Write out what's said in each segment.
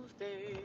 Tuesday.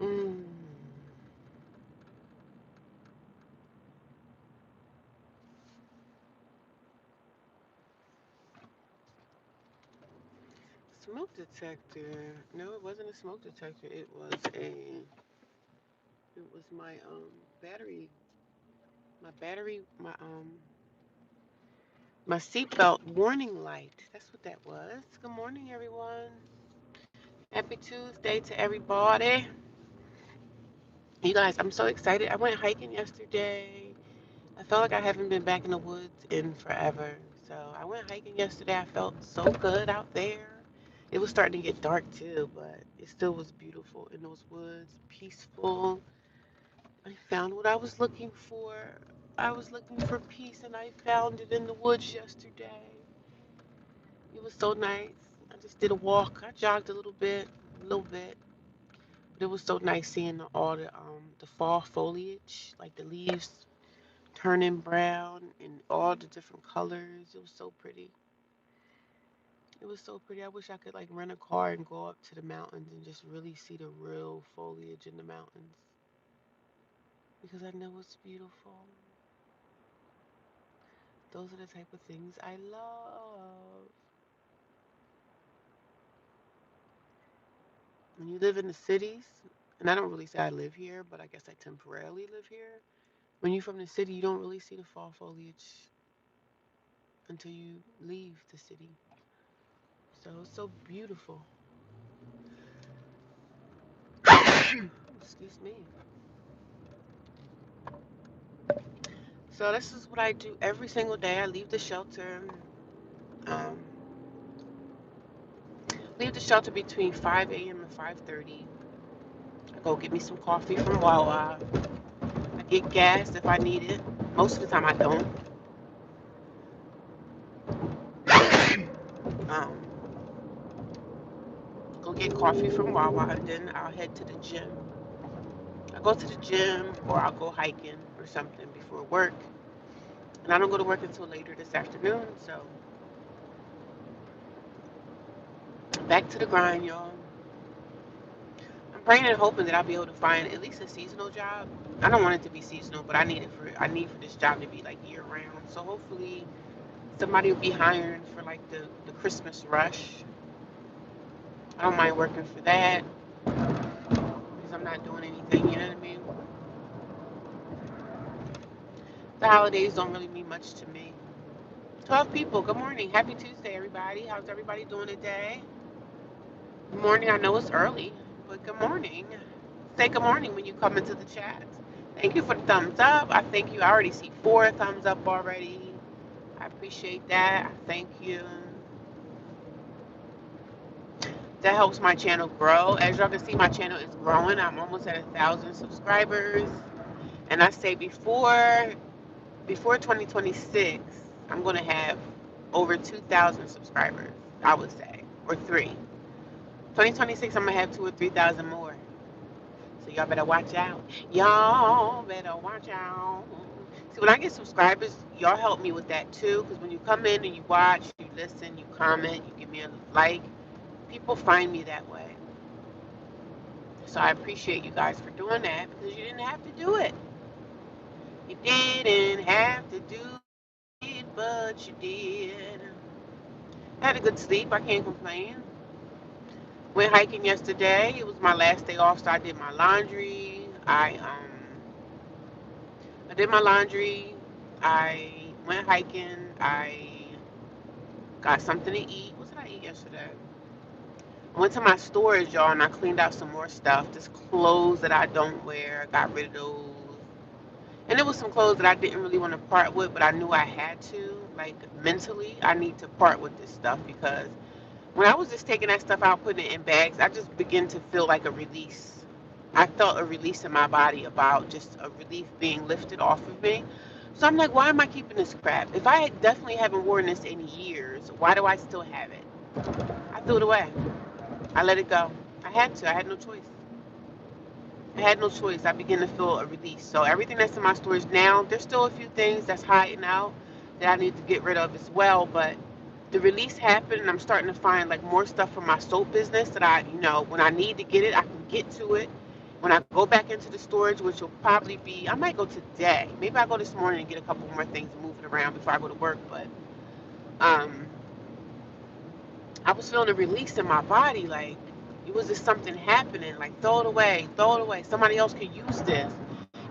Mm. Smoke detector. No, it wasn't a smoke detector. It was my battery. My seatbelt warning light. That's what that was. Good morning, everyone. Happy Tuesday to everybody. You guys, I'm so excited. I went hiking yesterday. I felt like I haven't been back in the woods in forever. So I went hiking yesterday. I felt so good out there. It was starting to get dark too, but it still was beautiful in those woods, peaceful. I found what I was looking for. I was looking for peace and I found it in the woods yesterday. It was so nice. I just did a walk. I jogged a little bit. But it was so nice seeing all the fall foliage, like the leaves turning brown and all the different colors. It was so pretty. It was so pretty. I wish I could like rent a car and go up to the mountains and just really see the real foliage in the mountains because I know it's beautiful. Those are the type of things I love. When you live in the cities, and I don't really say I live here, but I guess I temporarily live here. When you're from the city, you don't really see the fall foliage until you leave the city. So it's so beautiful. Excuse me. So this is what I do every single day. I um, leave the shelter between 5 a.m. and 5:30. I go get me some coffee from Wawa. I get gas if I need it. Most of the time I don't. Um, go get coffee from Wawa, and then I'll head to the gym. I go to the gym or I'll go hiking or something before work. And I don't go to work until later this afternoon. So back to the grind, y'all. I'm praying and hoping that I'll be able to find at least a seasonal job. I don't want it to be seasonal, but I need for this job to be like year round. So hopefully somebody will be hiring for like the Christmas rush. I don't mind working for that because I'm not doing anything, you know what I mean? The holidays don't really mean much to me. 12 people, good morning. Happy Tuesday, everybody. How's everybody doing today? Good morning. I know it's early, but good morning. Say good morning when you come into the chat. Thank you for the thumbs up. I thank you. I already see 4 thumbs up already. I appreciate that. I thank you. That helps my channel grow. As y'all can see, my channel is growing. I'm almost at 1,000 subscribers. And I say before 2026, I'm gonna have over 2,000 subscribers. I would say, or three. 2026, I'm gonna have 2 or 3,000 more. So y'all better watch out. Y'all better watch out. See, when I get subscribers, y'all help me with that too. Because when you come in and you watch, you listen, you comment, you give me a like, people find me that way. So I appreciate you guys for doing that because you didn't have to do it. You didn't have to do it, but you did. I had a good sleep. I can't complain. Went hiking yesterday. It was my last day off, so I did my laundry. I did my laundry. I went hiking. I got something to eat. What did I eat yesterday? I went to my storage, y'all, and I cleaned out some more stuff. Just clothes that I don't wear. I got rid of those. And there was some clothes that I didn't really want to part with, but I knew I had to. Like, mentally, I need to part with this stuff because when I was just taking that stuff out, putting it in bags, I just began to feel like a release. I felt a release in my body about just a relief being lifted off of me. So I'm like, why am I keeping this crap? If I definitely haven't worn this in years, why do I still have it? I threw it away. I let it go. I had to. I had no choice. I had no choice. I began to feel a release. So everything that's in my storage now, there's still a few things that's hiding out that I need to get rid of as well. But the release happened, and I'm starting to find like more stuff from my soap business that when I need to get it, I can get to it. When I go back into the storage, which will probably be, I might go today. Maybe I go this morning and get a couple more things moving around before I go to work. But um, I was feeling a release in my body, like it was just something happening. Like throw it away, throw it away. Somebody else could use this,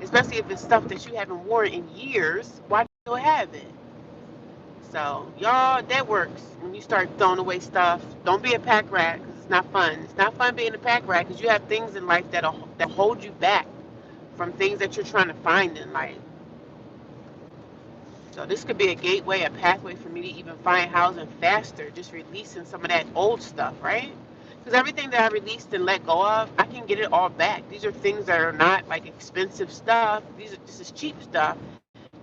especially if it's stuff that you haven't worn in years. Why do you have it? So y'all, that works. When you start throwing away stuff, don't be a pack rat because it's not fun. It's not fun being a pack rat because you have things in life that hold you back from things that you're trying to find in life. So this could be a gateway, a pathway for me to even find housing faster, just releasing some of that old stuff, right? Because everything that I released and let go of, I can get it all back. These are things that are not like expensive stuff. This is cheap stuff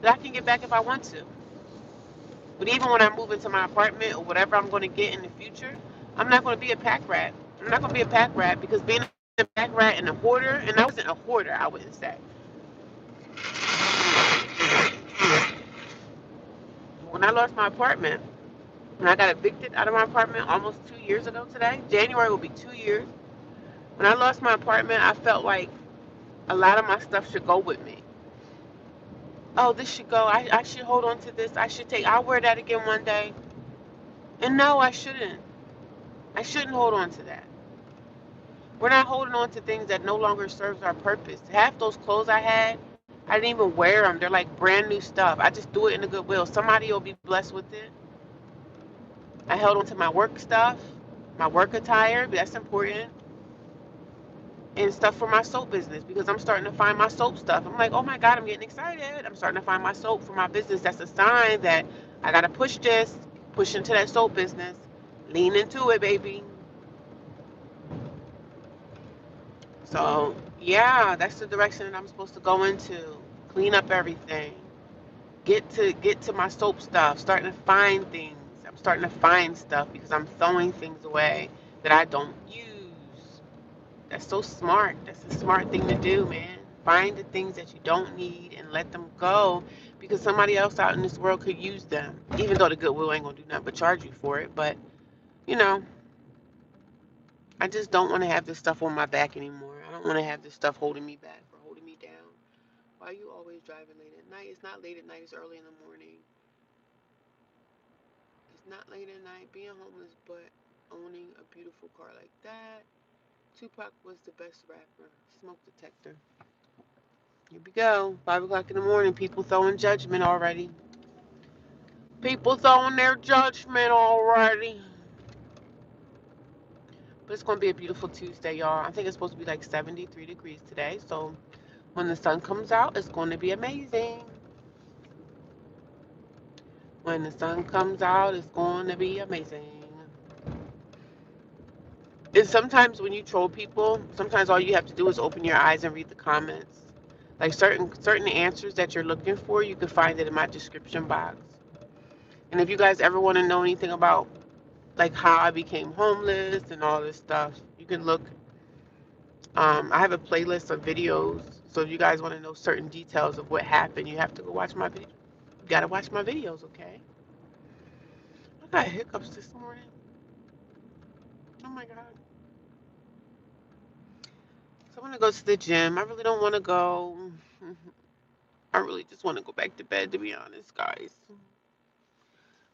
that I can get back if I want to. But even when I move into my apartment or whatever I'm going to get in the future, I'm not going to be a pack rat. I'm not going to be a pack rat because being a pack rat and a hoarder, and I wasn't a hoarder, I wouldn't say. When I lost my apartment, when I got evicted out of my apartment almost 2 years ago today, January will be 2 years. When I lost my apartment, I felt like a lot of my stuff should go with me. Oh, this should go. I should hold on to this. I'll wear that again one day. And no, I shouldn't. I shouldn't hold on to that. We're not holding on to things that no longer serves our purpose. Half those clothes I had, I didn't even wear them. They're like brand new stuff. I just threw it in the Goodwill. Somebody will be blessed with it. I held on to my work stuff, my work attire. That's important. And stuff for my soap business because I'm starting to find my soap stuff. I'm like, oh my God, I'm getting excited. I'm starting to find my soap for my business. That's a sign that I got to push into that soap business, lean into it, baby. So, yeah, that's the direction that I'm supposed to go into. Clean up everything. Get to my soap stuff. Starting to find things. I'm starting to find stuff because I'm throwing things away that I don't use. That's so smart. That's a smart thing to do, man. Find the things that you don't need and let them go because somebody else out in this world could use them. Even though the Goodwill ain't gonna do nothing but charge you for it. But, you know, I just don't want to have this stuff on my back anymore. I don't want to have this stuff holding me back or holding me down. Why are you always driving late at night? It's not late at night, it's early in the morning. It's not late at night being homeless, but owning a beautiful car like that. Tupac was the best rapper. Smoke detector. Here we go. 5 o'clock in the morning. People throwing judgment already. People throwing their judgment already. But it's going to be a beautiful Tuesday, y'all. I think it's supposed to be like 73 degrees today. So when the sun comes out, it's going to be amazing. When the sun comes out, it's going to be amazing. And sometimes when you troll people, sometimes all you have to do is open your eyes and read the comments. Like certain answers that you're looking for, you can find it in my description box. And if you guys ever want to know anything about like how I became homeless and all this stuff, you can look. I have a playlist of videos. So if you guys want to know certain details of what happened, you have to go watch my video. You gotta watch my videos, okay? I got hiccups this morning. Oh my god. So I want to go to the gym. I really don't want to go. I really just want to go back to bed, to be honest, guys.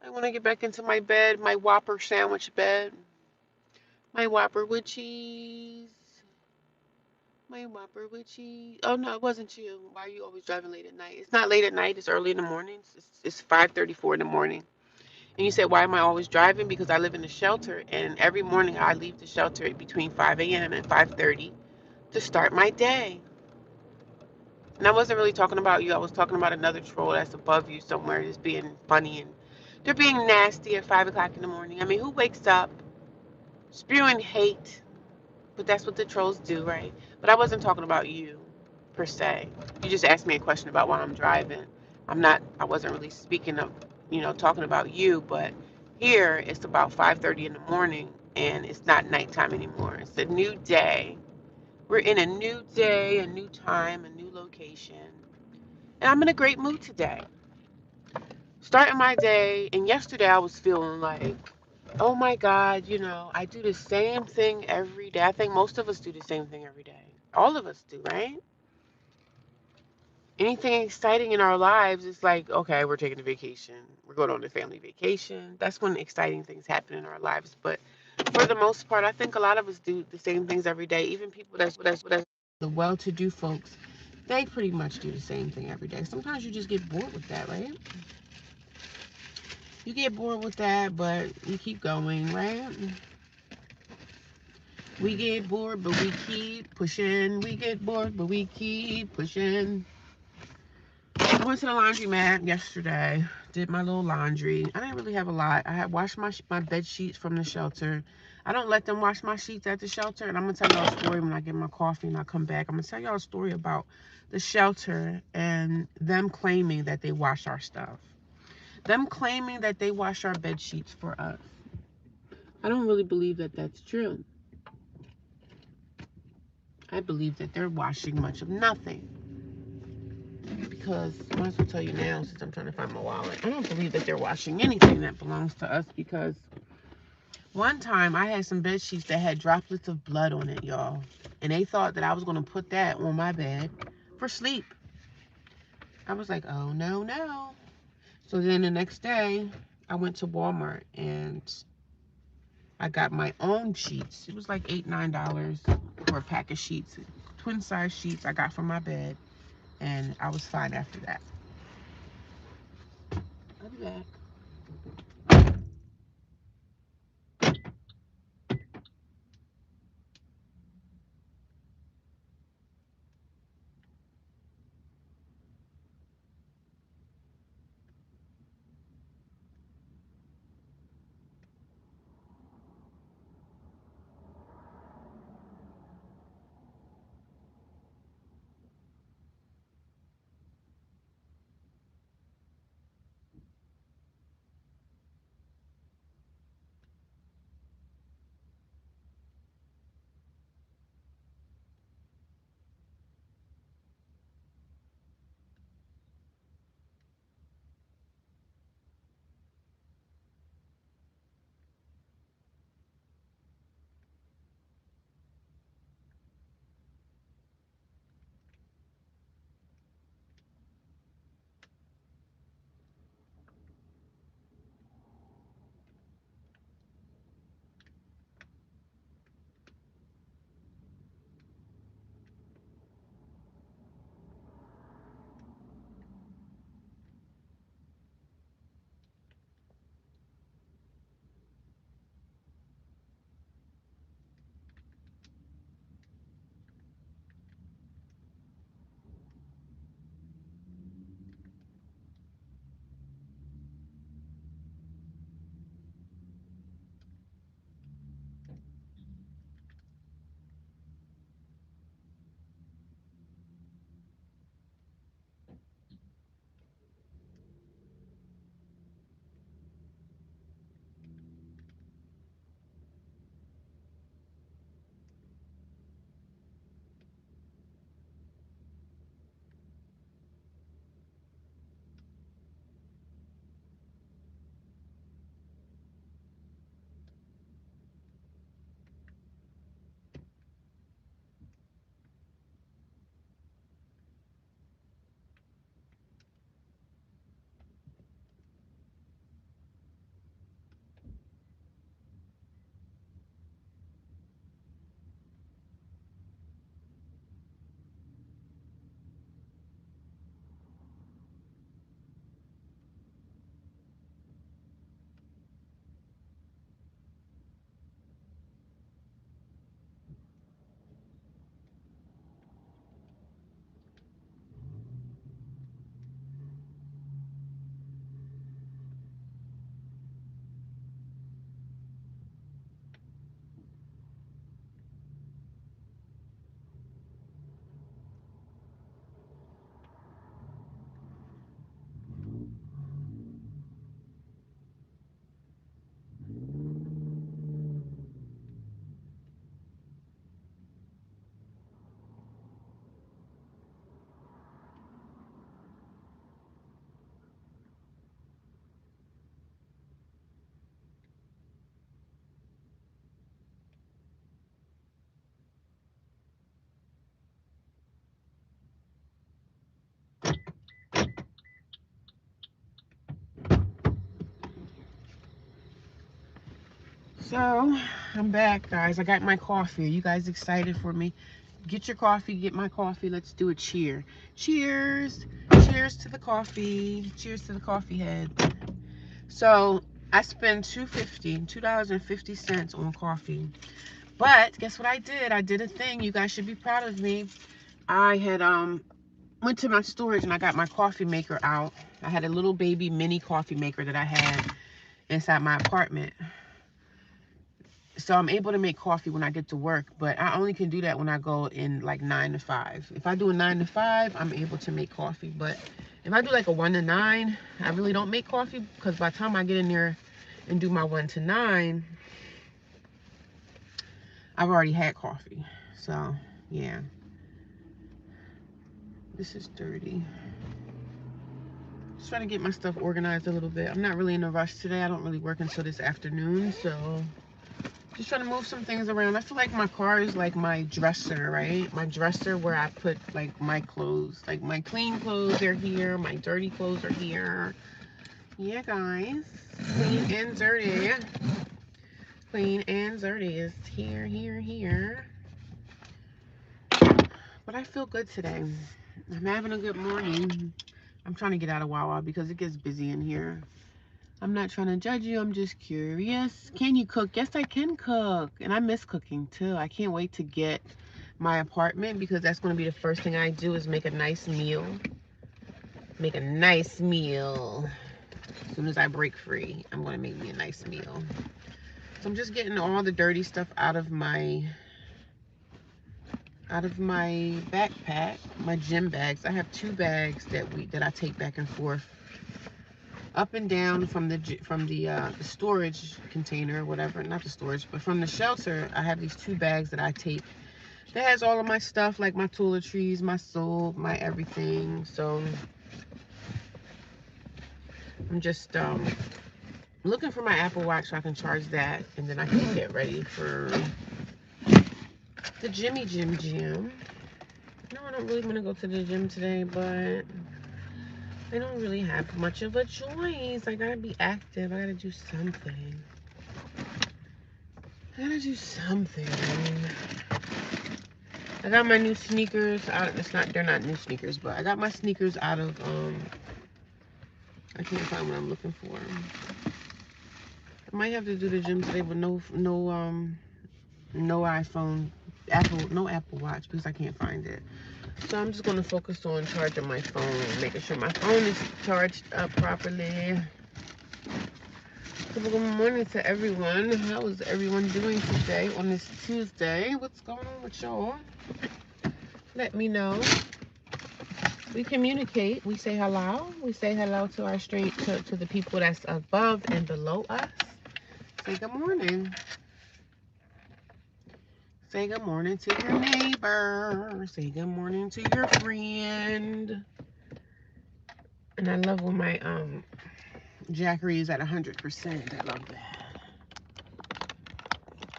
I want to get back into my bed, my Whopper sandwich bed, my Whopper with cheese. My Whopper with cheese. Oh no, it wasn't you. Why are you always driving late at night? It's not late at night. It's early in the morning. It's 5:34 in the morning. And you said, why am I always driving? Because I live in a shelter, and every morning I leave the shelter between 5 a.m. and 5:30 to start my day. And I wasn't really talking about you. I was talking about another troll that's above you somewhere, just being funny and they're being nasty at 5 o'clock in the morning. I mean, who wakes up spewing hate? But that's what the trolls do, right? But I wasn't talking about you per se. You just asked me a question about why I'm driving. I wasn't really speaking of, talking about you, but here it's about 5:30 in the morning and it's not nighttime anymore. It's a new day. We're in a new day, a new time, a new location. And I'm in a great mood today. Starting my day, and yesterday I was feeling like, oh my God, I do the same thing every day. I think most of us do the same thing every day. All of us do, right? Anything exciting in our lives is like, okay, we're taking a vacation. We're going on a family vacation. That's when exciting things happen in our lives. But for the most part, I think a lot of us do the same things every day. Even people that's the well-to-do folks, they pretty much do the same thing every day. Sometimes you just get bored with that, right? You get bored with that, but you keep going, right? We get bored, but we keep pushing. We get bored, but we keep pushing. I went to the laundromat yesterday, did my little laundry. I didn't really have a lot. I had washed my bed sheets from the shelter. I don't let them wash my sheets at the shelter, and I'm going to tell y'all a story when I get my coffee and I come back. I'm going to tell y'all a story about the shelter and them claiming that they wash our stuff. Them claiming that they wash our bed sheets for us. I don't really believe that that's true. I believe that they're washing much of nothing. Because I might as well tell you now since I'm trying to find my wallet. I don't believe that they're washing anything that belongs to us because one time I had some bed sheets that had droplets of blood on it, y'all. And they thought that I was going to put that on my bed for sleep. I was like, oh, no, no. So then the next day, I went to Walmart and I got my own sheets. It was like $8, $9 for a pack of sheets. Twin size sheets I got from my bed. And I was fine after that. I'll be back. So, I'm back, guys. I got my coffee. Are you guys excited for me? Get your coffee, get my coffee. Let's do a cheer. Cheers. Cheers to the coffee. Cheers to the coffee head. So, I spent $2.50 on coffee. But guess what I did? I did a thing. You guys should be proud of me. I had went to my storage and I got my coffee maker out. I had a little baby mini coffee maker that I had inside my apartment. So I'm able to make coffee when I get to work, but I only can do that when I go in like 9 to 5. If I do a 9 to 5, I'm able to make coffee. But if I do like a 1 to 9, I really don't make coffee because by the time I get in there and do my 1 to 9, I've already had coffee. So, yeah. This is dirty. Just trying to get my stuff organized a little bit. I'm not really in a rush today. I don't really work until this afternoon, so just trying to move some things around. I feel like my car is like my dresser, right? My dresser where I put like my clothes. Like my clean clothes are here. My dirty clothes are here. Yeah, guys. Clean and dirty. Clean and dirty is here, here, here. But I feel good today. I'm having a good morning. I'm trying to get out of Wawa because it gets busy in here. I'm not trying to judge you. I'm just curious. Can you cook? Yes, I can cook. And I miss cooking too. I can't wait to get my apartment because that's going to be the first thing I do is make a nice meal. Make a nice meal. As soon as I break free, I'm going to make me a nice meal. So I'm just getting all the dirty stuff out of my backpack, my gym bags. I have 2 bags that I take back and forth up and down from the storage container, whatever, not the storage, but from the shelter. I have these 2 bags that I take that has all of my stuff, like my toiletries, my soap, my everything. So I'm just looking for my Apple Watch so I can charge that, and then I can get ready for the gym. No, I don't really want to go to the gym today, but I don't really have much of a choice. I gotta be active. I gotta do something. I gotta do something. I got my new sneakers out. They're not new sneakers, but I got my sneakers out of, I can't find what I'm looking for. I might have to do the gym today with no iPhone, no Apple Watch because I can't find it. So I'm just gonna focus on charging my phone, making sure my phone is charged up properly. So good morning to everyone. How is everyone doing today on this Tuesday? What's going on with y'all? Let me know. We communicate. We say hello. We say hello to our to the people that's above and below us. Say good morning. Say good morning to your neighbor. Say good morning to your friend. And I love when my Jackery is at 100%. I love that.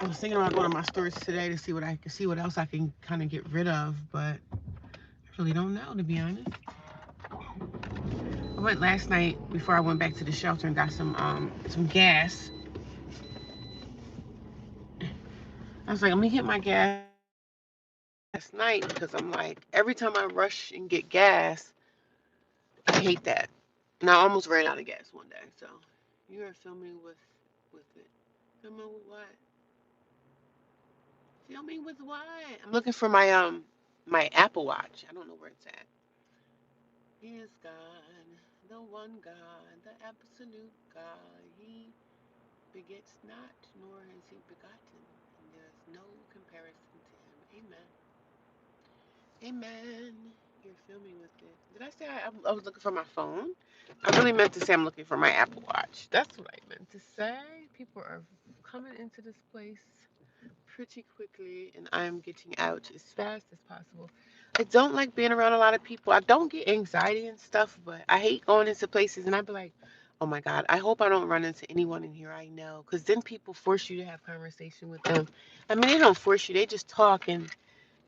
I was thinking about going to my storage today to see what else I can kind of get rid of, but I really don't know, to be honest. I went last night before I went back to the shelter and got some gas. I was like, let me hit my gas last night because I'm like, every time I rush and get gas, I hate that. And I almost ran out of gas one day. So you are filming with it. Filming with what? Filming with what? I'm looking for my Apple Watch. I don't know where it's at. He is God, the one God, the absolute God. He begets not, nor is he begotten. And there's no comparison to him. Amen. Amen. You're filming with it. Did I say I was looking for my phone? I really meant to say I'm looking for my Apple Watch. That's what I meant to say. People are coming into this place pretty quickly, and I'm getting out as fast as possible. I don't like being around a lot of people. I don't get anxiety and stuff, but I hate going into places, and I'd be like, oh my God, I hope I don't run into anyone in here I know, because then people force you to have conversation with them. I mean, they don't force you. They just talk, and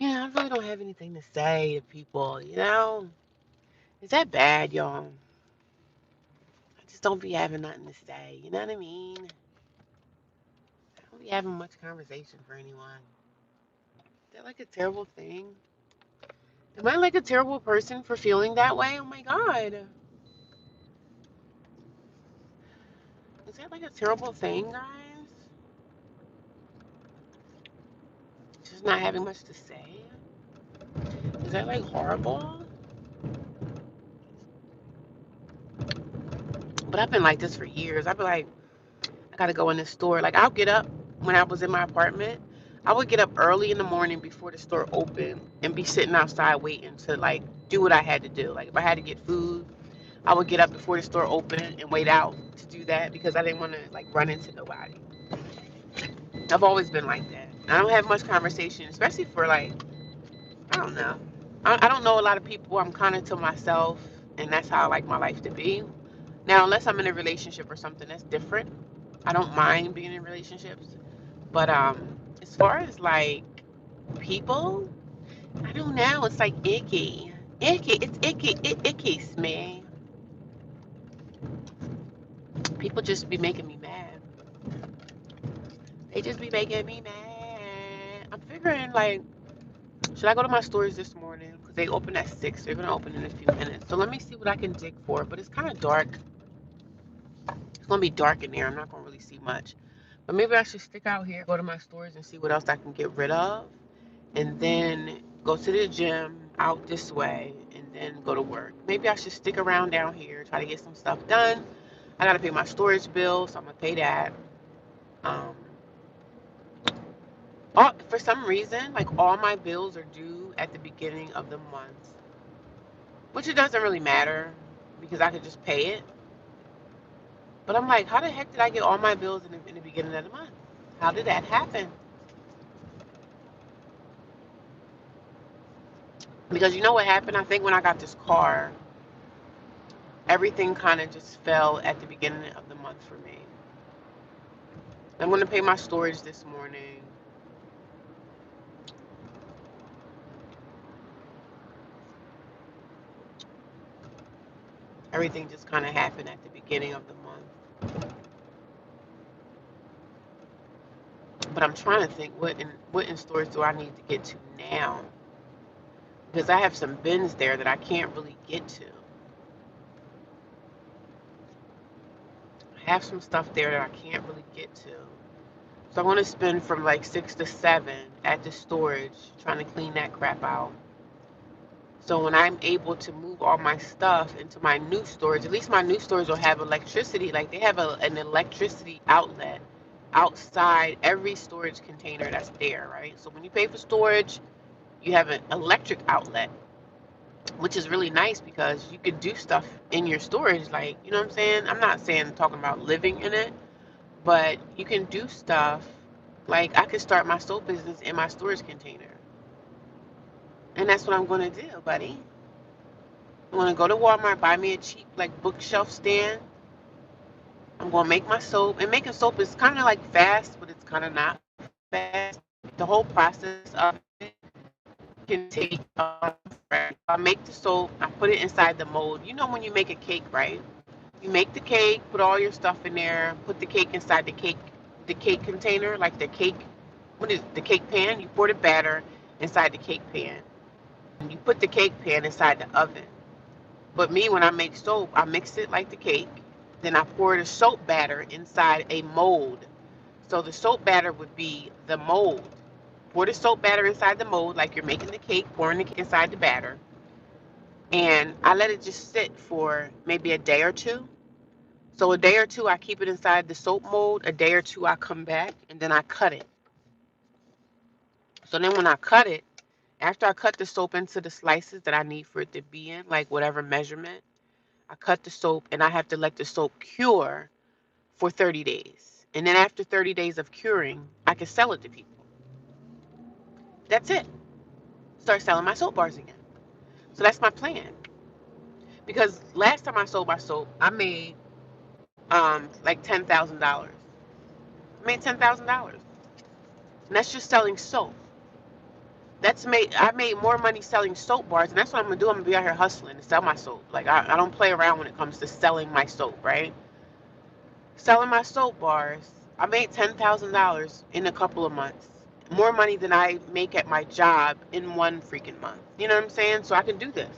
I really don't have anything to say to people. Is that bad, y'all? I just don't be having nothing to say. You know what I mean? I really having much conversation for anyone. Is that like a terrible thing? Am I like a terrible person for feeling that way? Oh my God. Is that like a terrible thing, guys? Just not having much to say? Is that like horrible? But I've been like this for years. I've been like, I gotta go in the store. Like I'll get up when I was in my apartment. I would get up early in the morning before the store opened and be sitting outside waiting to like do what I had to do. Like if I had to get food, I would get up before the store opened and wait out to do that because I didn't want to like run into nobody. I've always been like that. I don't have much conversation, especially for like, I don't know. I don't know a lot of people. I'm kind of to myself, and that's how I like my life to be. Now, unless I'm in a relationship or something, that's different. I don't mind being in relationships, but as far as like people, I don't know. It's like icky, icky. It's icky, icky, man. People just be making me mad. They just be making me mad. I'm figuring like, should I go to my stores this morning? Because they open at 6. They're going to open in a few minutes. So let me see what I can dig for. But it's kind of dark. It's going to be dark in there. I'm not going to really see much. But maybe I should stick out here, go to my stores, and see what else I can get rid of. And then go to the gym out this way and then go to work. Maybe I should stick around down here, try to get some stuff done. I got to pay my storage bill, so I'm going to pay that. Um, for some reason, like all my bills are due at the beginning of the month. Which it doesn't really matter because I could just pay it. But I'm like, how the heck did I get all my bills in the beginning of the month? How did that happen? Because you know what happened? I think when I got this car, everything kind of just fell at the beginning of the month for me. I'm going to pay my storage this morning. Everything just kind of happened at the beginning of the month. But I'm trying to think what in stores do I need to get to now? Because I have some bins there that I can't really get to. I have some stuff there that I can't really get to. So I want to spend from like 6 to 7 at the storage trying to clean that crap out. So when I'm able to move all my stuff into my new storage, at least my new storage will have electricity. Like they have an electricity outlet outside every storage container that's there, right? So when you pay for storage, you have an electric outlet, which is really nice because you could do stuff in your storage. Like, you know what I'm saying? I'm not saying talking about living in it, but you can do stuff like I could start my soap business in my storage container. And that's what I'm going to do, buddy. I'm going to go to Walmart, buy me a cheap like bookshelf stand. I'm going to make my soap. And making soap is kind of like fast, but it's kind of not fast. The whole process of it can take I make the soap, I put it inside the mold. You know when you make a cake, right? You make the cake, put all your stuff in there, put the cake inside the cake container, like the cake, what is it, the cake pan? You pour the batter inside the cake pan. And you put the cake pan inside the oven. But me, when I make soap, I mix it like the cake. Then I pour the soap batter inside a mold. So the soap batter would be the mold. Pour the soap batter inside the mold like you're making the cake, pouring the cake inside the batter. And I let it just sit for maybe a day or two. So a day or two, I keep it inside the soap mold. A day or two, I come back and then I cut it. So then when I cut it, after I cut the soap into the slices that I need for it to be in, like whatever measurement, I cut the soap and I have to let the soap cure for 30 days. And then after 30 days of curing, I can sell it to people. That's it. Start selling my soap bars again. So that's my plan. Because last time I sold my soap, I made like $10,000. I made $10,000. And that's just selling soap. I made more money selling soap bars, and that's what I'm gonna do. I'm gonna be out here hustling to sell my soap. Like I don't play around when it comes to selling my soap, right? Selling my soap bars, I made $10,000 in a couple of months. More money than I make at my job in one freaking month. You know what I'm saying? So I can do this.